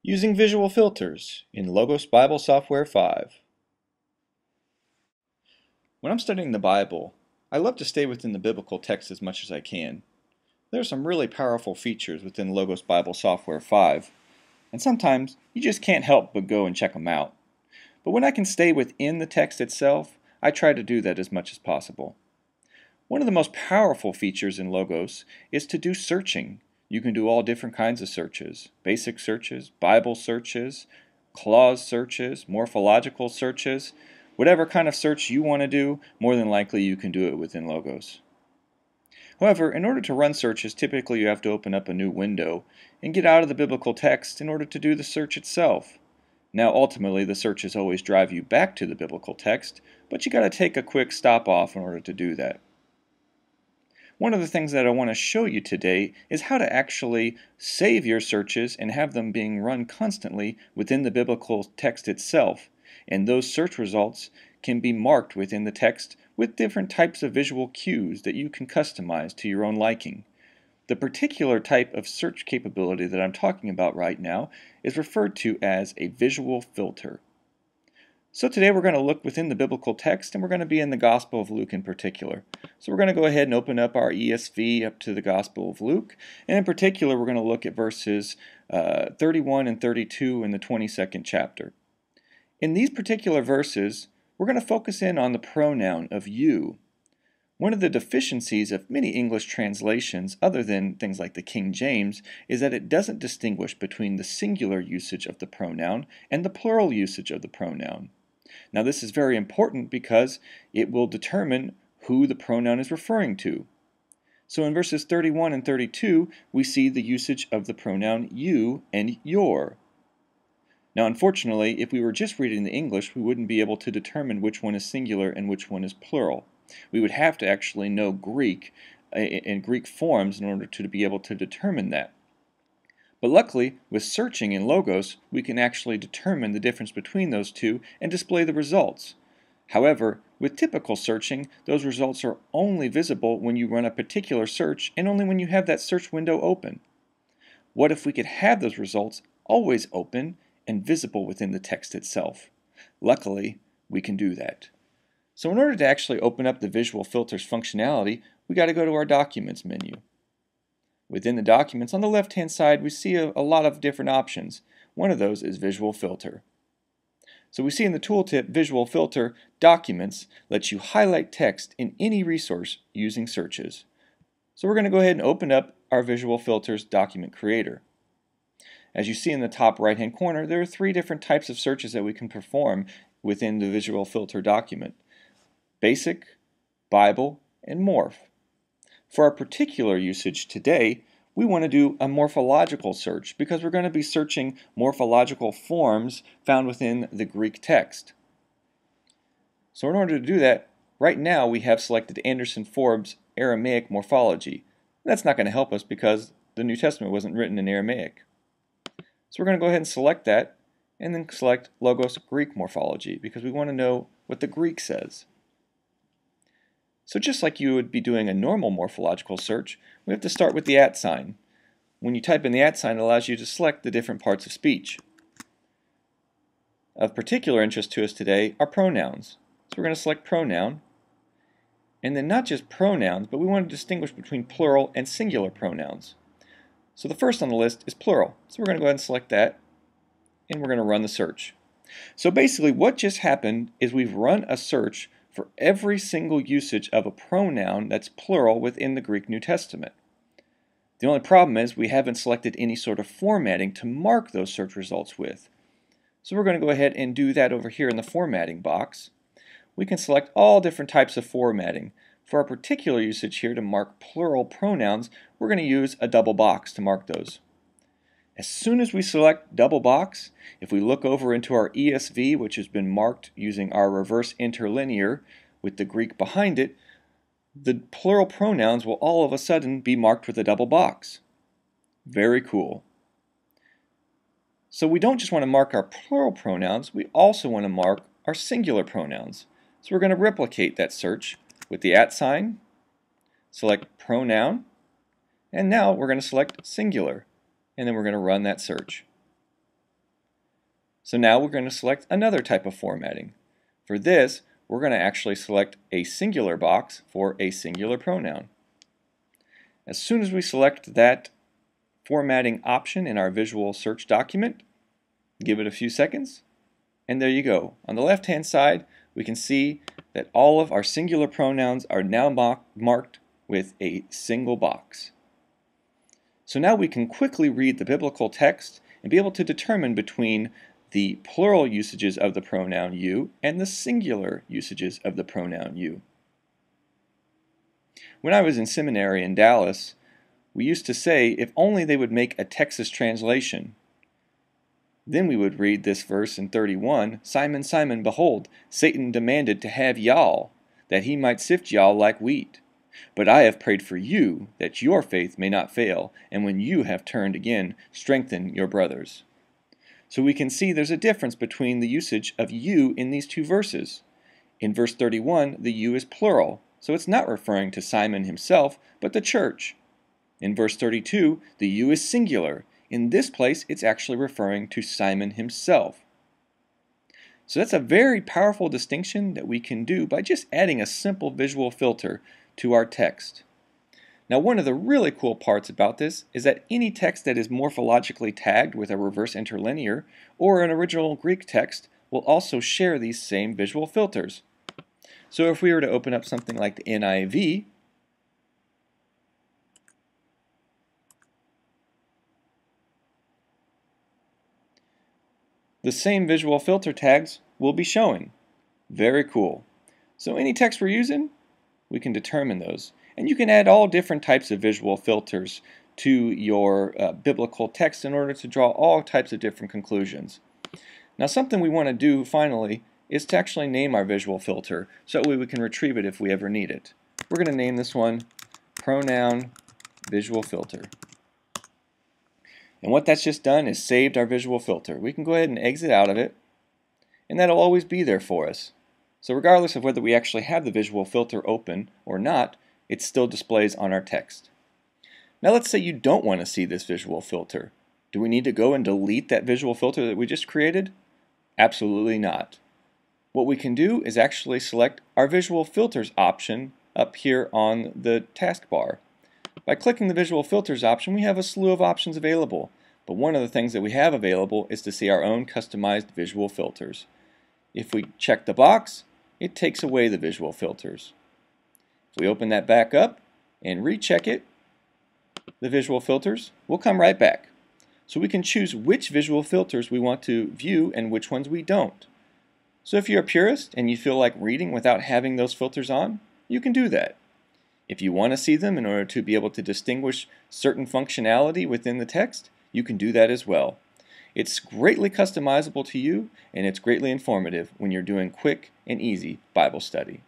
Using visual filters in Logos Bible Software 5. When I'm studying the Bible, I love to stay within the biblical text as much as I can. There are some really powerful features within Logos Bible Software 5, and sometimes you just can't help but go and check them out. But when I can stay within the text itself, I try to do that as much as possible. One of the most powerful features in Logos is to do searching. You can do all different kinds of searches: basic searches, Bible searches, clause searches, morphological searches. Whatever kind of search you want to do, more than likely you can do it within Logos. However, in order to run searches, typically you have to open up a new window and get out of the biblical text in order to do the search itself. Now ultimately the searches always drive you back to the biblical text, but you got to take a quick stop off in order to do that. One of the things that I want to show you today is how to actually save your searches and have them being run constantly within the biblical text itself. And those search results can be marked within the text with different types of visual cues that you can customize to your own liking. The particular type of search capability that I'm talking about right now is referred to as a visual filter. So today we're going to look within the biblical text, and we're going to be in the Gospel of Luke in particular. So we're going to go ahead and open up our ESV up to the Gospel of Luke, and in particular we're going to look at verses 31 and 32 in the 22nd chapter. In these particular verses, we're going to focus in on the pronoun of you. One of the deficiencies of many English translations, other than things like the King James, is that it doesn't distinguish between the singular usage of the pronoun and the plural usage of the pronoun. Now this is very important because it will determine who the pronoun is referring to. So in verses 31 and 32, we see the usage of the pronoun you and your. Now unfortunately, if we were just reading the English, we wouldn't be able to determine which one is singular and which one is plural. We would have to actually know Greek and Greek forms in order to be able to determine that. But luckily, with searching in Logos, we can actually determine the difference between those two and display the results. However, with typical searching, those results are only visible when you run a particular search and only when you have that search window open. What if we could have those results always open and visible within the text itself? Luckily, we can do that. So in order to actually open up the visual filters functionality, we got to go to our Documents menu. Within the documents, on the left-hand side, we see a lot of different options. One of those is Visual Filter. So we see in the tooltip, Visual Filter, Documents lets you highlight text in any resource using searches. So we're going to go ahead and open up our Visual Filters document creator. As you see in the top right-hand corner, there are three different types of searches that we can perform within the Visual Filter document: Basic, Bible, and Morph. For our particular usage today, we want to do a morphological search because we're going to be searching morphological forms found within the Greek text. So in order to do that, right now we have selected Anderson Forbes Aramaic Morphology. That's not going to help us because the New Testament wasn't written in Aramaic. So we're going to go ahead and select that and then select Logos Greek Morphology because we want to know what the Greek says. So just like you would be doing a normal morphological search, we have to start with the @ sign. When you type in the @ sign, it allows you to select the different parts of speech. Of particular interest to us today are pronouns. So we're going to select pronoun, and then not just pronouns, but we want to distinguish between plural and singular pronouns. So the first on the list is plural. So we're going to go ahead and select that, and we're going to run the search. So basically what just happened is we've run a search for every single usage of a pronoun that's plural within the Greek New Testament. The only problem is we haven't selected any sort of formatting to mark those search results with. So we're going to go ahead and do that over here in the formatting box. We can select all different types of formatting. For our particular usage here to mark plural pronouns, we're going to use a double box to mark those. As soon as we select double box, if we look over into our ESV, which has been marked using our reverse interlinear with the Greek behind it, the plural pronouns will all of a sudden be marked with a double box. Very cool. So we don't just want to mark our plural pronouns, we also want to mark our singular pronouns. So we're going to replicate that search with the @ sign, select pronoun, and now we're going to select singular. And then we're going to run that search. So now we're going to select another type of formatting. For this, we're going to actually select a singular box for a singular pronoun. As soon as we select that formatting option in our visual search document, give it a few seconds, and there you go. On the left-hand side, we can see that all of our singular pronouns are now marked with a single box. So now we can quickly read the biblical text and be able to determine between the plural usages of the pronoun you and the singular usages of the pronoun you. When I was in seminary in Dallas, we used to say if only they would make a Texas translation. Then we would read this verse in 31, Simon, Simon, behold, Satan demanded to have y'all, that he might sift y'all like wheat. But I have prayed for you, that your faith may not fail, and when you have turned again, strengthen your brothers. So we can see there's a difference between the usage of you in these two verses. In verse 31, the you is plural, so it's not referring to Simon himself, but the church. In verse 32, the you is singular. In this place, it's actually referring to Simon himself. So that's a very powerful distinction that we can do by just adding a simple visual filter to our text. Now, one of the really cool parts about this is that any text that is morphologically tagged with a reverse interlinear or an original Greek text will also share these same visual filters. So if we were to open up something like the NIV, the same visual filter tags will be showing. Very cool. So any text we're using, we can determine those. And you can add all different types of visual filters to your biblical text in order to draw all types of different conclusions. Now something we want to do finally is to actually name our visual filter so that way we can retrieve it if we ever need it. We're going to name this one Pronoun Visual Filter. And what that's just done is saved our visual filter. We can go ahead and exit out of it, and that'll always be there for us. So regardless of whether we actually have the visual filter open or not, it still displays on our text. Now let's say you don't want to see this visual filter. Do we need to go and delete that visual filter that we just created? Absolutely not. What we can do is actually select our visual filters option up here on the taskbar. By clicking the visual filters option, we have a slew of options available, but one of the things that we have available is to see our own customized visual filters. If we check the box, it takes away the visual filters. If we open that back up and recheck it, the visual filters will come right back. So we can choose which visual filters we want to view and which ones we don't. So if you're a purist and you feel like reading without having those filters on, you can do that. If you want to see them in order to be able to distinguish certain functionality within the text, you can do that as well. It's greatly customizable to you, and it's greatly informative when you're doing quick and easy Bible study.